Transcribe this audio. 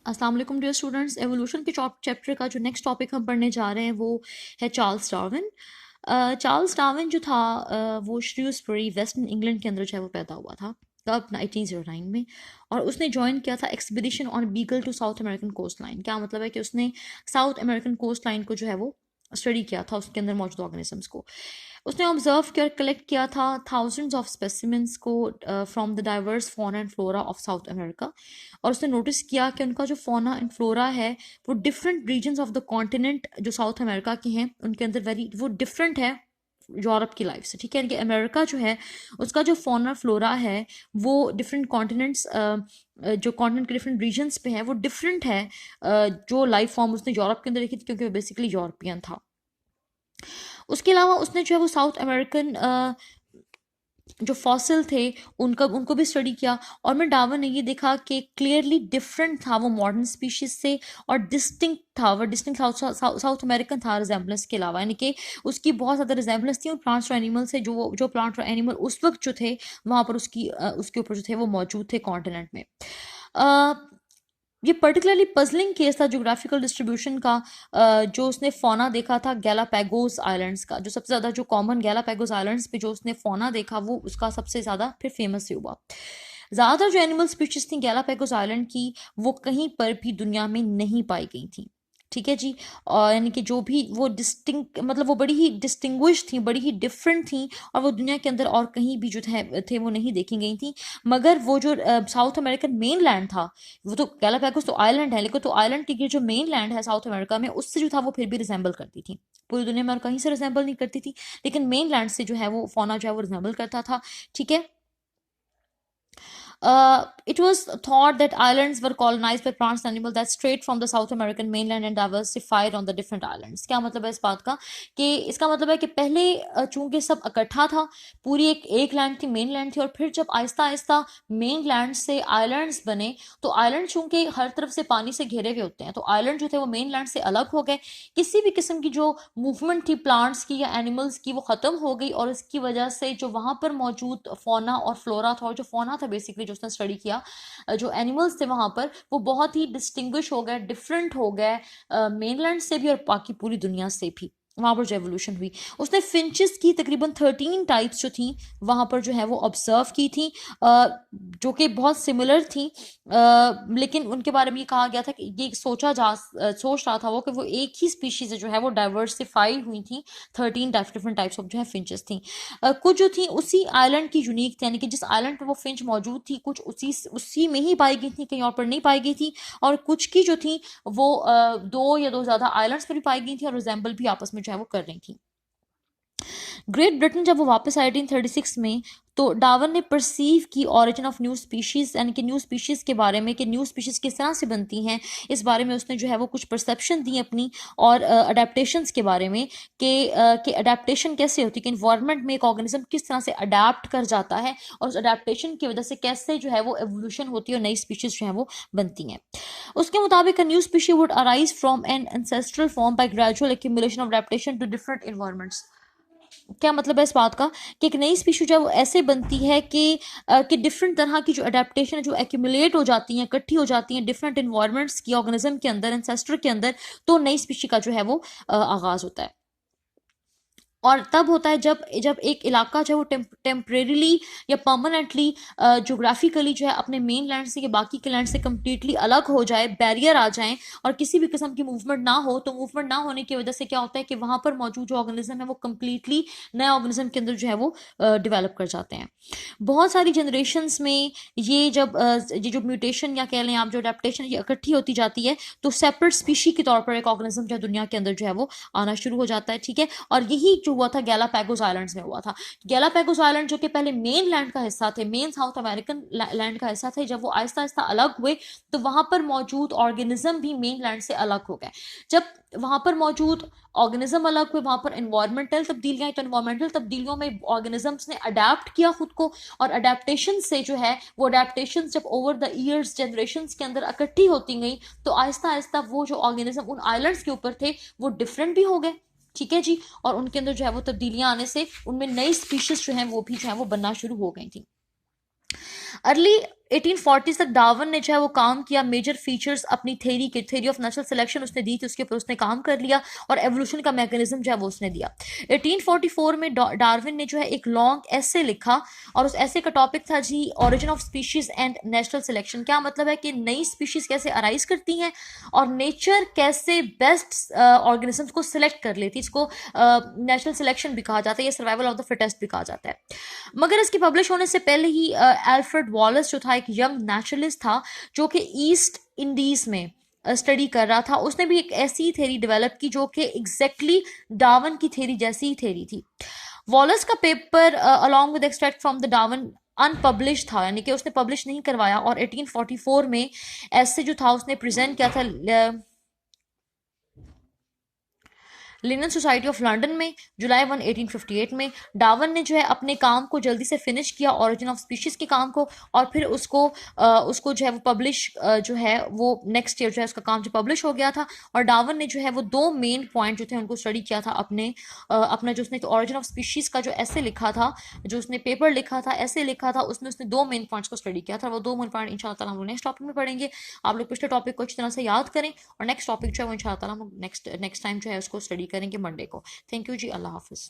अस्सलाम वालेकुम dear students. Evolution के चैप्टर का जो नेक्स्ट टॉपिक हम पढ़ने जा रहे हैं वो है चार्ल्स डार्विन। चार्ल्स डार्विन जो था वो श्रूसबरी वेस्टर्न इंग्लैंड के अंदर जो है वो पैदा हुआ था कब 1909 में। और उसने ज्वाइन किया था expedition on Beagle to South American coast line. क्या मतलब है कि उसने साउथ अमेरिकन कोस्ट लाइन को जो है वो स्टडी किया था, उसके अंदर मौजूद ऑर्गेनिजम्स को उसने ऑब्जर्व किया, कलेक्ट किया था थाउजेंड्स ऑफ स्पेसिमेंट्स को from the diverse fauna and flora of south America. और उसने नोटिस किया कि उनका जो फौना एंड फ्लोरा है वो different regions of the continent जो साउथ अमेरिका के हैं उनके अंदर वेरी वो डिफरेंट है यूरोप की लाइफ से। ठीक है, यानी कि अमेरिका जो है उसका जो फौना फ्लोरा है वो डिफरेंट कॉन्टिनेंट्स जो कॉन्टिनेंट के डिफरेंट रीजन्स पे है वो डिफरेंट है जो लाइफ फॉर्म उसने यूरोप के अंदर देखी थी, क्योंकि वो बेसिकली यूरोपियन था। उसके अलावा उसने जो है वो साउथ अमेरिकन जो फॉसिल थे उनको भी स्टडी किया। और मैं डार्विन ने ये देखा कि क्लियरली डिफरेंट था वो मॉडर्न स्पीशीज से, और डिस्टिंक्ट था वो, डिस्टिंक्ट साउथ अमेरिकन था रिजेम्बलेंस के अलावा, यानी कि उसकी बहुत ज़्यादा रिजेम्बलेंस थी उन प्लांट्स और एनिमल से जो प्लांट और एनिमल उस वक्त जो थे वहाँ पर उसके ऊपर जो थे वो मौजूद थे कॉन्टिनेंट में। ये पर्टिकुलरली पजलिंग केस था जोग्राफिकल डिस्ट्रीब्यूशन का। जो उसने फौना देखा था गैलापैगोस आइलैंड्स का, जो सबसे ज़्यादा जो कॉमन गैलापैगोस आइलैंड्स पे जो उसने फौना देखा वो उसका सबसे ज़्यादा फिर फेमस हुआ। ज़्यादातर जो एनिमल स्पीशीज थी गैलापैगोस आइलैंड की वो कहीं पर भी दुनिया में नहीं पाई गई थी। ठीक है जी। और यानी कि जो भी वो डिस्टिंक्ट मतलब वो बड़ी ही डिस्टिंग्विश थी, बड़ी ही डिफरेंट थी, और वो दुनिया के अंदर और कहीं भी जो थे वो नहीं देखी गई थी। मगर वो जो साउथ अमेरिकन मेन लैंड था, वो तो गैलापैगोस तो आइलैंड है, लेकिन तो आइलैंड की जो मेन लैंड है साउथ अमेरिका में उससे जो था वो फिर भी रिजेंबल करती थी। पूरी दुनिया में और कहीं से रिजेंबल नहीं करती थी, लेकिन मेन लैंड से जो है वो फौना जो है वो रिजेंबल करता था। ठीक है। It was thought that islands were colonized by plants and animals that strayed from the South American mainland and diversified on the different islands. क्या मतलब है इस बात का कि इसका मतलब है कि पहले चूंकि सब इकट्ठा था, पूरी एक लैंड थी, मेन लैंड थी, और फिर जब आहिस्ता आहिस्ता मेन लैंड से आइलैंड्स बने तो आइलैंड चूंकि हर तरफ से पानी से घिरे हुए होते हैं तो आइलैंड जो थे वो मेन लैंड से अलग हो गए। किसी भी किस्म की जो मूवमेंट थी प्लांट्स की या एनिमल्स की वो ख़त्म हो गई, और इसकी वजह से जो वहाँ पर मौजूद फौना और फ्लोरा था, और जो फौना था बेसिकली जो उसने स्टडी किया, जो एनिमल्स थे वहाँ पर वो बहुत ही डिस्टिंग्विश हो गए, डिफरेंट हो गए मेनलैंड से भी और बाकी पूरी दुनिया से भी। वहाँ पर जो एवोल्यूशन हुई, उसने फिंचेस की तकरीबन 13 टाइप्स जो थी वहाँ पर जो है वो ऑब्जर्व की थी, जो कि बहुत सिमिलर थी। लेकिन उनके बारे में ये कहा गया था कि ये सोच रहा था वो कि वो एक ही स्पीशीज जो है वो डाइवर्सिफाई हुई थी। 13 डिफरेंट टाइप्स ऑफ जो है फिंचेस थी। कुछ जो थी उसी आइलैंड की यूनिक थी, यानी कि जिस आइलैंड पर वो फिंच मौजूद थी कुछ उसी में ही पाई गई थी, कहीं और पर नहीं पाई गई थी। और कुछ की जो थी वो दो या दो ज़्यादा आइलैंड्स पर भी पाई गई थी और रिजेंबल भी आपस में जो है वो कर रही थी। ग्रेट ब्रिटेन जब वो वापस आए 1836 में तो डार्विन ने परसीव की ऑरिजिन ऑफ न्यू स्पीशीज, यानी कि न्यू स्पीशीज के बारे में कि न्यू स्पीशीज किस तरह से बनती हैं, इस बारे में उसने जो है वो कुछ परसेप्शन दी अपनी, और अडेप्टेशंस के बारे में कि अडेप्टेशन कैसे होती है, कि इन्वायरमेंट में एक ऑर्गेनिज्म किस तरह से अडेप्ट कर जाता है और उस अडेप्टेशन की वजह से कैसे जो है वो एवोल्यूशन होती है और नई स्पीशीज जो है वो बनती हैं। उसके मुताबिक new species would arise from an ancestral form by gradual accumulation of adaptation to different environments. क्या मतलब है इस बात का कि एक नई स्पीशी जो है वो ऐसे बनती है कि डिफरेंट तरह की जो अडेप्टेशन जो एक्यूमुलेट हो जाती हैं, इकट्ठी हो जाती हैं डिफरेंट इन्वायरमेंट्स की ऑर्गेनिज्म के अंदर, एंसेस्टर के अंदर, तो नई स्पीशी का जो है वो आगाज होता है। और तब होता है जब जब एक इलाका जो है वो टेम्परेरीली या परमानेंटली जोग्राफिकली जो है अपने मेन लैंड से या बाकी के लैंड से कम्प्लीटली अलग हो जाए, बैरियर आ जाए और किसी भी किस्म की मूवमेंट ना हो। तो मूवमेंट ना होने की वजह से क्या होता है कि वहाँ पर मौजूद जो ऑर्गेनिज्म है वो कम्प्लीटली नए ऑर्गेनिज्म के अंदर जो है वो डेवलप कर जाते हैं। बहुत सारी जनरेशन्स में ये जो म्यूटेशन या कह लें आप जो अडेप्टेशन ये इकट्ठी होती जाती है तो सेपरेट स्पीशी के तौर पर एक ऑर्गेनिज्म जो है दुनिया के अंदर जो है वो आना शुरू हो जाता है। ठीक है। और यही जो हुआ था गैलापैगोस आइलैंड्स में हुआ था। गैलापैगोस आइलैंड जो कि पहले मेन लैंड का हिस्सा थे, मेन साउथ अमेरिकन लैंड का हिस्सा थे, जब वो आहिस्ता आहिस्ता अलग हुए तो वहां पर मौजूद ऑर्गेनिज्म भी मेन लैंड से अलग हो गए। जब वहां पर मौजूद ऑर्गेनिज्म अलग हुए, वहां पर इन्वायरमेंटल तब्दीलियां, तो इन्वायरमेंटल तब्दीलियों में ऑर्गेनिजम्स ने अडेप्ट किया खुद को, और अडेप्टेशन से जो है वो अडेप्टेशन जब ओवर द ईयर्स जनरेशन के अंदर इकट्ठी होती गई तो आहिस्ता आहिस्ता वो जो ऑर्गेनिज्म उन आइलैंड्स के ऊपर थे वो डिफरेंट भी हो गए। ठीक है जी। और उनके अंदर जो है वो तब्दीलियां आने से उनमें नई स्पीशीज जो है वो भी जो है वो बनना शुरू हो गई थी। अर्ली 1840 तक डार्विन ने जो है वो काम किया, मेजर फीचर्स अपनी थ्योरी ऑफ नेचुरल सिलेक्शन उसने दी थी, उसके ऊपर उसने काम कर लिया और एवोल्यूशन का मैकेनिज्म जो है वो उसने दिया। 1844 में डार्विन ने जो है एक लॉन्ग एसे लिखा और उस एसे का टॉपिक था जी origin of species and natural selection. क्या मतलब है कि नई स्पीशीज कैसे अराइज करती हैं और नेचर कैसे बेस्ट ऑर्गेनिजम्स को सिलेक्ट कर लेती है। इसको नेचुरल सिलेक्शन भी कहा जाता है, ये सर्वाइवल ऑफ द फिटेस्ट भी कहा जाता है। मगर इसकी पब्लिश होने से पहले ही अल्फ्रेड वॉलस जो था एक यंग नेचुरलिस्ट था जो कि ईस्ट इंडीज में स्टडी कर रहा था, उसने भी एक ऐसी थ्योरी डेवलप की जो कि एग्जैक्टली डार्विन की थ्योरी जैसी ही थ्योरी थी। वॉलस का paper along with extract from the Darwin unpublish था, यानी कि उसने पब्लिश नहीं करवाया, और 1844 में ऐसे जो था उसने प्रेजेंट किया था लिनन सोसाइटी ऑफ लंदन में जुलाई 1 1858 में। डार्विन ने जो है अपने काम को जल्दी से फिनिश किया, ओरिजिन ऑफ स्पीशीज के काम को, और फिर उसको जो है वो पब्लिश जो है वो नेक्स्ट ईयर जो है उसका काम जो पब्लिश हो गया था। और डार्विन ने जो है वो दो मेन पॉइंट जो थे उनको स्टडी किया था अपना जो उसने ओरिजिन ऑफ स्पीशीज का जो ऐसे लिखा था, जो उसने पेपर लिखा था, ऐसे लिखा था, उसने दो मेन पॉइंट्स को स्टडी किया था। वो दो मेन पॉइंट इंशाल्लाह ताला हम लोग नेक्स्ट टॉपिक में पढ़ेंगे। आप लोग पिछले टॉपिक को अच्छी तरह से याद करें और नेक्स्ट टॉपिक जो है वो इंशाल्लाह ताला हम नेक्स्ट टाइम जो है उसको स्टडी करेंगे मंडे को। थैंक यू जी, अल्लाह हाफिज़।